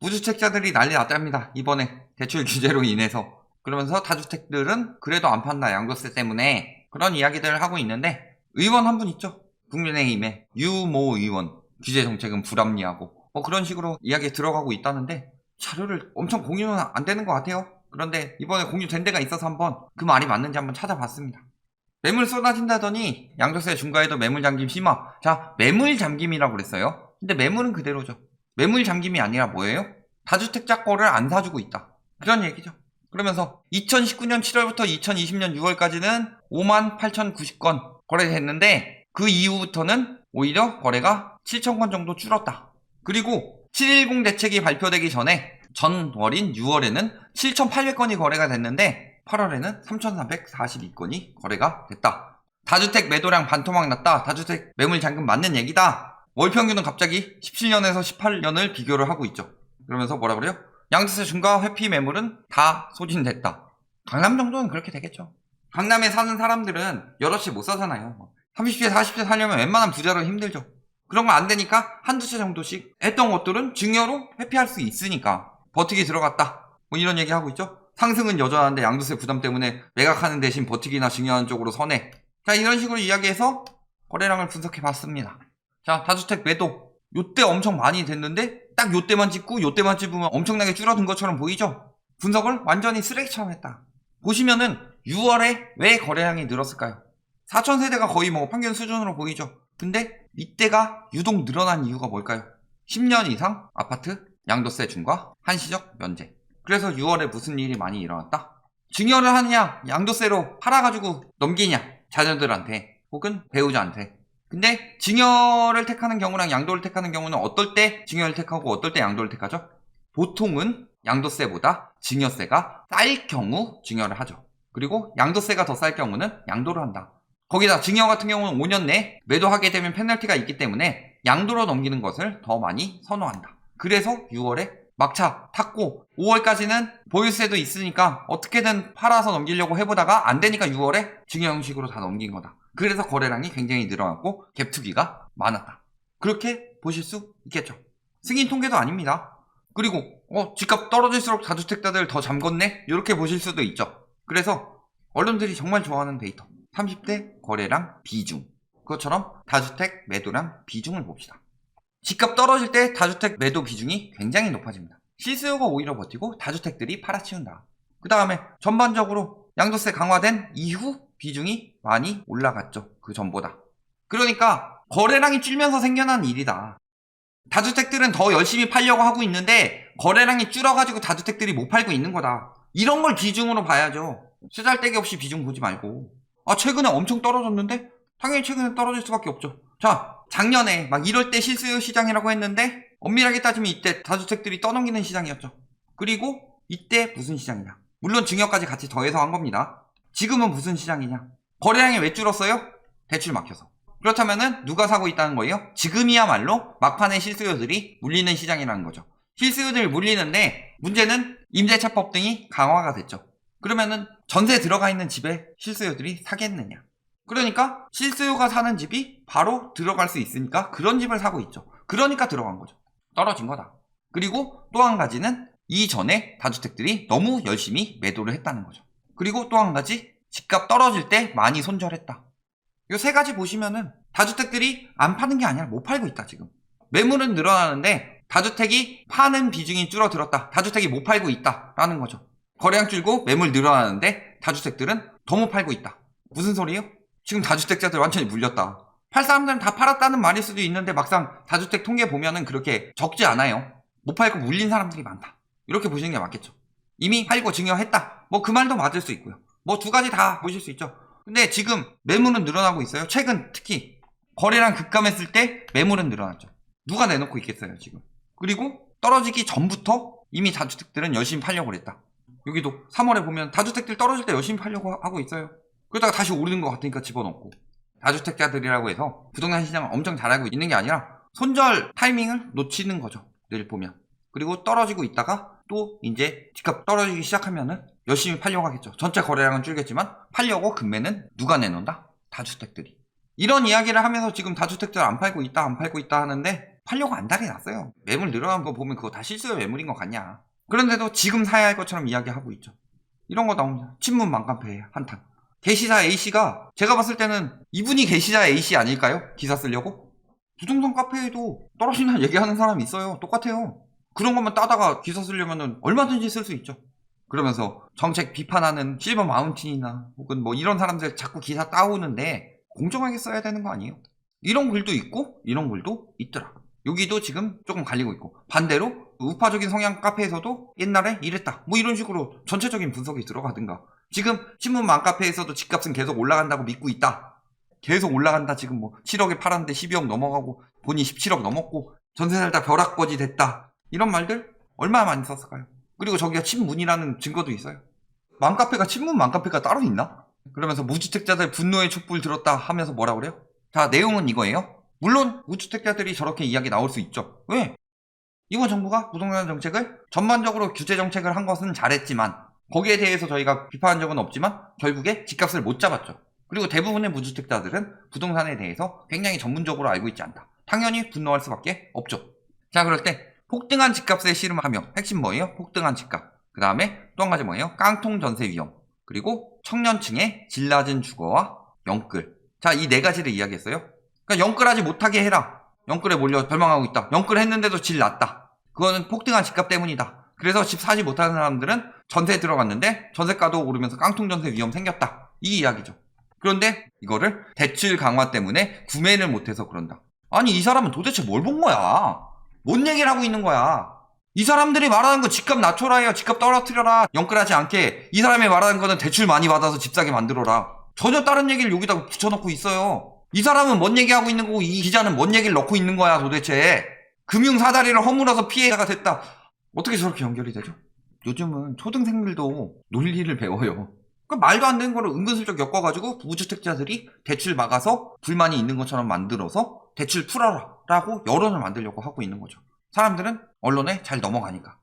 무주택자들이 난리 났답니다. 이번에 대출 규제로 인해서. 그러면서 다주택들은 그래도 안 판다, 양도세 때문에. 그런 이야기들을 하고 있는데, 의원 한 분 있죠. 국민의힘의 유모 의원. 규제 정책은 불합리하고 그런 식으로 이야기 들어가고 있다는데, 자료를 엄청 공유는 안 되는 것 같아요. 그런데 이번에 공유된 데가 있어서 한번 그 말이 맞는지 한번 찾아봤습니다. 매물 쏟아진다더니 양도세 중과에도 매물 잠김 심화. 자, 매물 잠김이라고 그랬어요. 근데 매물은 그대로죠. 매물 잠김이 아니라 뭐예요? 다주택자 거를 안 사주고 있다, 그런 얘기죠. 그러면서 2019년 7월부터 2020년 6월까지는 58,090건 거래됐는데, 그 이후부터는 오히려 거래가 7,000건 정도 줄었다. 그리고 710 대책이 발표되기 전에 전월인 6월에는 7,800건이 거래가 됐는데 8월에는 3,442건이 거래가 됐다. 다주택 매도량 반토막 났다. 다주택 매물 잠금 맞는 얘기다. 월 평균은 갑자기 17년에서 18년을 비교를 하고 있죠. 그러면서 뭐라 그래요? 양도세 중과 회피 매물은 다 소진됐다. 강남 정도는 그렇게 되겠죠. 강남에 사는 사람들은 여럿이 못 사잖아요. 30세 40세 살려면 웬만한 부자로 힘들죠. 그런 거 안 되니까 한두 채 정도씩 했던 것들은 증여로 회피할 수 있으니까 버티기 들어갔다, 이런 얘기 하고 있죠. 상승은 여전한데 양도세 부담 때문에 매각하는 대신 버티기나 증여하는 쪽으로 선회. 자, 이런 식으로 이야기해서 거래량을 분석해 봤습니다. 자, 다주택 매도 요때 엄청 많이 됐는데 딱 요때만 찍고 요때만 찍으면 엄청나게 줄어든 것처럼 보이죠. 분석을 완전히 쓰레기처럼 했다. 보시면은 6월에 왜 거래량이 늘었을까요? 4,000세대가 거의 평균 수준으로 보이죠. 근데 이때가 유독 늘어난 이유가 뭘까요? 10년 이상 아파트 양도세 중과 한시적 면제. 그래서 6월에 무슨 일이 많이 일어났다? 증여를 하느냐, 양도세로 팔아가지고 넘기냐, 자녀들한테 혹은 배우자한테. 근데 증여를 택하는 경우랑 양도를 택하는 경우는 어떨 때 증여를 택하고 어떨 때 양도를 택하죠? 보통은 양도세보다 증여세가 쌀 경우 증여를 하죠. 그리고 양도세가 더 쌀 경우는 양도를 한다. 거기다 증여 같은 경우는 5년 내에 매도하게 되면 페널티가 있기 때문에 양도로 넘기는 것을 더 많이 선호한다. 그래서 6월에 막차 탔고 5월까지는 보유세도 있으니까 어떻게든 팔아서 넘기려고 해보다가 안 되니까 6월에 증여 형식으로 다 넘긴 거다. 그래서 거래량이 굉장히 늘어났고 갭투기가 많았다. 그렇게 보실 수 있겠죠. 승인 통계도 아닙니다. 그리고 집값 떨어질수록 다주택자들 더 잠궜네? 이렇게 보실 수도 있죠. 그래서 언론들이 정말 좋아하는 데이터, 30대 거래량 비중, 그것처럼 다주택 매도량 비중을 봅시다. 집값 떨어질 때 다주택 매도 비중이 굉장히 높아집니다. 실수요가 오히려 버티고 다주택들이 팔아치운다. 그 다음에 전반적으로 양도세 강화된 이후 비중이 많이 올라갔죠. 그 전보다. 그러니까 거래량이 줄면서 생겨난 일이다. 다주택들은 더 열심히 팔려고 하고 있는데 거래량이 줄어가지고 다주택들이 못 팔고 있는 거다. 이런 걸 비중으로 봐야죠. 쓰잘데기 없이 비중 보지 말고. 최근에 엄청 떨어졌는데? 당연히 최근에 떨어질 수밖에 없죠. 자, 작년에 막 이럴 때 실수요 시장이라고 했는데 엄밀하게 따지면 이때 다주택들이 떠넘기는 시장이었죠. 그리고 이때 무슨 시장이냐? 물론 증여까지 같이 더해서 한 겁니다. 지금은 무슨 시장이냐? 거래량이 왜 줄었어요? 대출 막혀서. 그렇다면은 누가 사고 있다는 거예요? 지금이야말로 막판에 실수요들이 물리는 시장이라는 거죠. 실수요들 물리는데 문제는 임대차법 등이 강화가 됐죠. 그러면은 전세 들어가 있는 집에 실수요들이 사겠느냐? 그러니까 실수요가 사는 집이 바로 들어갈 수 있으니까 그런 집을 사고 있죠. 그러니까 들어간 거죠. 떨어진 거다. 그리고 또 한 가지는 이전에 다주택들이 너무 열심히 매도를 했다는 거죠. 그리고 또 한 가지, 집값 떨어질 때 많이 손절했다. 이 세 가지 보시면은 다주택들이 안 파는 게 아니라 못 팔고 있다. 지금 매물은 늘어나는데 다주택이 파는 비중이 줄어들었다. 다주택이 못 팔고 있다라는 거죠. 거래량 줄고 매물 늘어나는데 다주택들은 더 못 팔고 있다. 무슨 소리예요? 지금 다주택자들 완전히 물렸다. 팔 사람들은 다 팔았다는 말일 수도 있는데 막상 다주택 통계 보면은 그렇게 적지 않아요. 못 팔고 물린 사람들이 많다. 이렇게 보시는 게 맞겠죠. 이미 팔고 증여했다. 그 말도 맞을 수 있고요. 두 가지 다 보실 수 있죠. 근데 지금 매물은 늘어나고 있어요. 최근 특히 거래량 급감했을 때 매물은 늘어났죠. 누가 내놓고 있겠어요 지금. 그리고 떨어지기 전부터 이미 다주택들은 열심히 팔려고 그랬다. 여기도 3월에 보면 다주택들 떨어질 때 열심히 팔려고 하고 있어요. 그러다가 다시 오르는 것 같으니까 집어넣고. 다주택자들이라고 해서 부동산 시장을 엄청 잘 알고 있는 게 아니라 손절 타이밍을 놓치는 거죠. 늘 보면. 그리고 떨어지고 있다가 또 이제 집값 떨어지기 시작하면은 열심히 팔려고 하겠죠. 전체 거래량은 줄겠지만 팔려고 금매는 누가 내놓는다? 다주택들이. 이런 이야기를 하면서 지금 다주택들 안 팔고 있다 하는데 팔려고 안달이 났어요. 매물 늘어난 거 보면 그거 다 실수요 매물인 것 같냐. 그런데도 지금 사야 할 것처럼 이야기하고 있죠. 이런 거 나옵니다. 친문 맘카페에 한탄. 게시자 A씨가 제가 봤을 때는 이분이 게시자 A씨 아닐까요? 기사 쓰려고? 부동산 카페에도 떨어진다는 얘기하는 사람이 있어요. 똑같아요. 그런 것만 따다가 기사 쓰려면 얼마든지 쓸 수 있죠. 그러면서 정책 비판하는 실버 마운틴이나 혹은 뭐 이런 사람들 자꾸 기사 따오는데 공정하게 써야 되는 거 아니에요? 이런 글도 있고 이런 글도 있더라. 여기도 지금 조금 갈리고 있고, 반대로 우파적인 성향 카페에서도 옛날에 이랬다 뭐 이런 식으로 전체적인 분석이 들어가든가, 지금 신문 맘카페에서도 집값은 계속 올라간다고 믿고 있다, 계속 올라간다, 지금 뭐 7억에 팔았는데 12억 넘어가고 본이 17억 넘었고 전세 살다 벼락거지 됐다, 이런 말들 얼마나 많이 썼을까요? 그리고 저기가 친문이라는 증거도 있어요. 맘카페가 친문 맘카페가 따로 있나? 그러면서 무주택자들 분노의 촛불 들었다 하면서 뭐라 그래요? 자, 내용은 이거예요. 물론 무주택자들이 저렇게 이야기 나올 수 있죠. 왜? 이번 정부가 부동산 정책을 전반적으로 규제 정책을 한 것은 잘했지만 거기에 대해서 저희가 비판한 적은 없지만 결국에 집값을 못 잡았죠. 그리고 대부분의 무주택자들은 부동산에 대해서 굉장히 전문적으로 알고 있지 않다. 당연히 분노할 수밖에 없죠. 자, 그럴 때 폭등한 집값에 씨름하며, 핵심 뭐예요? 폭등한 집값. 그 다음에 또 한 가지 뭐예요? 깡통 전세 위험. 그리고 청년층의 질 낮은 주거와 영끌. 자, 이 네 가지를 이야기했어요. 그러니까 영끌하지 못하게 해라. 영끌에 몰려 절망하고 있다. 영끌 했는데도 질 낮다. 그거는 폭등한 집값 때문이다. 그래서 집 사지 못하는 사람들은 전세에 들어갔는데 전세가도 오르면서 깡통 전세 위험 생겼다. 이 이야기죠. 그런데 이거를 대출 강화 때문에 구매를 못해서 그런다. 아니, 이 사람은 도대체 뭘 본 거야? 뭔 얘기를 하고 있는 거야? 이 사람들이 말하는 거 집값 낮춰라 해요. 집값 떨어뜨려라. 영끌하지 않게. 이 사람이 말하는 거는 대출 많이 받아서 집 사게 만들어라. 전혀 다른 얘기를 여기다 붙여놓고 있어요. 이 사람은 뭔 얘기하고 있는 거고 이 기자는 뭔 얘기를 넣고 있는 거야 도대체. 금융 사다리를 허물어서 피해자가 됐다. 어떻게 저렇게 연결이 되죠? 요즘은 초등생들도 논리를 배워요. 그러니까 말도 안 되는 거를 은근슬쩍 엮어가지고 무주택자들이 대출 막아서 불만이 있는 것처럼 만들어서 대출 풀어라 라고 여론을 만들려고 하고 있는 거죠. 사람들은 언론에 잘 넘어가니까.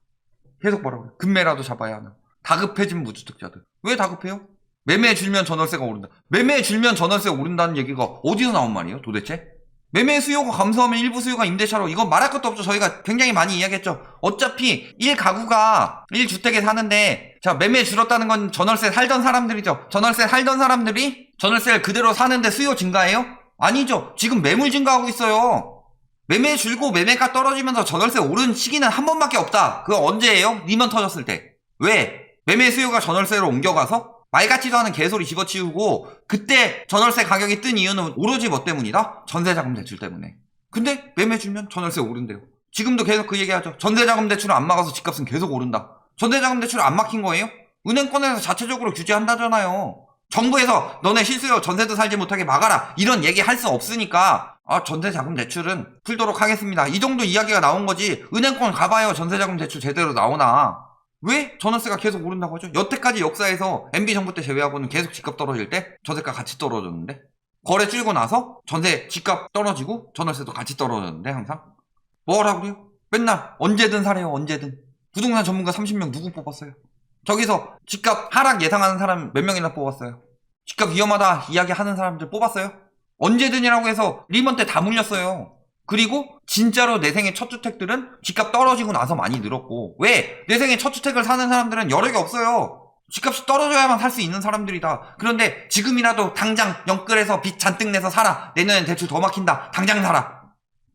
계속 뭐라고 해요? 금매라도 잡아야 하는. 다급해진 무주택자들. 왜 다급해요? 매매 줄면 전월세가 오른다. 매매 줄면 전월세가 오른다는 얘기가 어디서 나온 말이에요 도대체? 매매 수요가 감소하면 일부 수요가 임대차로, 이건 말할 것도 없죠. 저희가 굉장히 많이 이야기했죠. 어차피 1가구가 1주택에 사는데, 자, 매매 줄었다는 건 전월세 살던 사람들이죠. 전월세 살던 사람들이 전월세를 그대로 사는데 수요 증가해요? 아니죠. 지금 매물 증가하고 있어요. 매매 줄고 매매가 떨어지면서 전월세 오른 시기는 한 번밖에 없다. 그거 언제예요? 리먼 터졌을 때. 왜? 매매 수요가 전월세로 옮겨가서 말 같지도 않은 개소리 집어치우고, 그때 전월세 가격이 뜬 이유는 오로지 뭐 때문이다? 전세자금 대출 때문에. 근데 매매 주면 전월세 오른대요. 지금도 계속 그 얘기하죠. 전세자금 대출을 안 막아서 집값은 계속 오른다. 전세자금 대출을 안 막힌 거예요? 은행권에서 자체적으로 규제한다잖아요. 정부에서 너네 실수요 전세도 살지 못하게 막아라 이런 얘기 할 수 없으니까, 아, 전세자금 대출은 풀도록 하겠습니다, 이 정도 이야기가 나온 거지. 은행권 가봐요. 전세자금 대출 제대로 나오나. 왜 전월세가 계속 오른다고 하죠? 여태까지 역사에서 MB정부 때 제외하고는 계속 집값 떨어질 때 전세가 같이 떨어졌는데, 거래 줄고 나서 전세 집값 떨어지고 전월세도 같이 떨어졌는데, 항상 뭐라고 그래요? 맨날 언제든 사래요. 언제든. 부동산 전문가 30명 누구 뽑았어요? 저기서 집값 하락 예상하는 사람 몇 명이나 뽑았어요? 집값 위험하다 이야기하는 사람들 뽑았어요? 언제든이라고 해서 리먼 때 다 물렸어요. 그리고 진짜로 내 생애 첫 주택들은 집값 떨어지고 나서 많이 늘었고, 왜? 내 생애 첫 주택을 사는 사람들은 여력이 없어요. 집값이 떨어져야만 살 수 있는 사람들이다. 그런데 지금이라도 당장 영끌해서 빚 잔뜩 내서 살아. 내년엔 대출 더 막힌다. 당장 살아.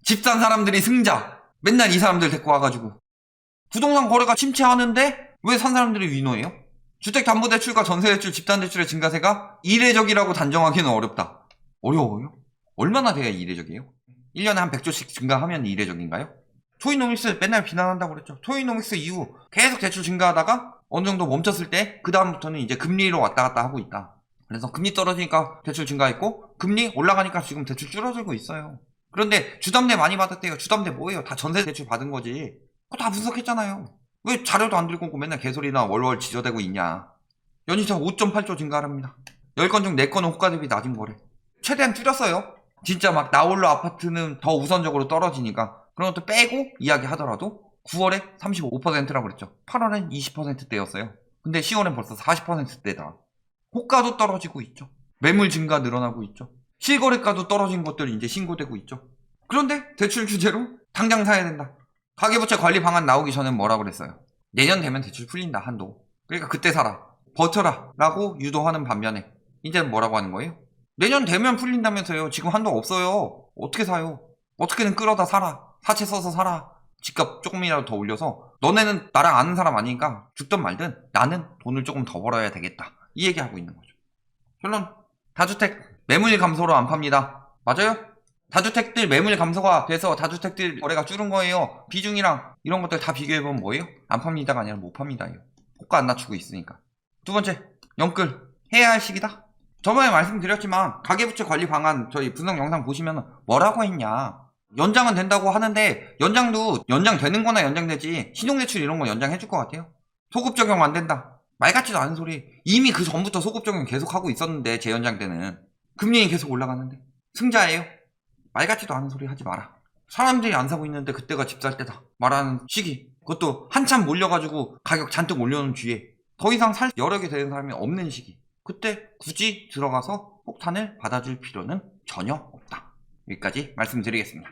집 산 사람들이 승자. 맨날 이 사람들 데리고 와가지고. 부동산 거래가 침체하는데 왜 산 사람들이 위노해요? 주택담보대출과 전세대출, 집단대출의 증가세가 이례적이라고 단정하기는 어렵다. 어려워요? 얼마나 돼야 이례적이에요? 1년에 한 100조씩 증가하면 이례적인가요? 토이노믹스 맨날 비난한다고 그랬죠. 토이노믹스 이후 계속 대출 증가하다가 어느 정도 멈췄을 때 그 다음부터는 이제 금리로 왔다 갔다 하고 있다. 그래서 금리 떨어지니까 대출 증가했고, 금리 올라가니까 지금 대출 줄어들고 있어요. 그런데 주담대 많이 받았대요. 주담대 뭐예요? 다 전세 대출 받은 거지. 그거 다 분석했잖아요. 왜 자료도 안 들고 오고 맨날 개소리나 월월 지저대고 있냐. 연이자 5.8조 증가합니다. 10건 중 4건은 호가 대비 낮은 거래. 최대한 줄였어요. 진짜 막 나홀로 아파트는 더 우선적으로 떨어지니까 그런 것도 빼고 이야기하더라도 9월에 35%라고 그랬죠. 8월엔 20%대였어요. 근데 10월엔 벌써 40%대다. 호가도 떨어지고 있죠. 매물 증가 늘어나고 있죠. 실거래가도 떨어진 것들이 이제 신고되고 있죠. 그런데 대출 규제로 당장 사야 된다. 가계부채 관리 방안 나오기 전엔 뭐라 그랬어요? 내년 되면 대출 풀린다, 한도. 그러니까 그때 사라, 버텨라 라고 유도하는 반면에 이제는 뭐라고 하는 거예요? 내년 되면 풀린다면서요. 지금 한도 없어요. 어떻게 사요? 어떻게든 끌어다 사라. 사채 써서 사라. 집값 조금이라도 더 올려서 너네는 나랑 아는 사람 아니니까 죽든 말든 나는 돈을 조금 더 벌어야 되겠다. 이 얘기하고 있는 거죠. 결론, 다주택 매물 감소로 안 팝니다. 맞아요? 다주택들 매물 감소가 돼서 다주택들 거래가 줄은 거예요. 비중이랑 이런 것들 다 비교해보면 뭐예요? 안 팝니다가 아니라 못 팝니다예요. 호가 안 낮추고 있으니까. 두 번째, 영끌 해야 할 시기다. 저번에 말씀드렸지만 가계부채 관리 방안 저희 분석 영상 보시면 뭐라고 했냐, 연장은 된다고 하는데 연장도 연장되는 거나 연장되지 신용대출 이런 거 연장해 줄 것 같아요? 소급 적용 안 된다, 말 같지도 않은 소리. 이미 그 전부터 소급 적용 계속 하고 있었는데 재연장 때는 금리는 계속 올라가는데 승자예요? 말 같지도 않은 소리 하지 마라. 사람들이 안 사고 있는데 그때가 집 살 때다 말하는 시기, 그것도 한참 몰려가지고 가격 잔뜩 올려놓은 뒤에 더 이상 살 여력이 되는 사람이 없는 시기, 그때 굳이 들어가서 폭탄을 받아줄 필요는 전혀 없다. 여기까지 말씀드리겠습니다.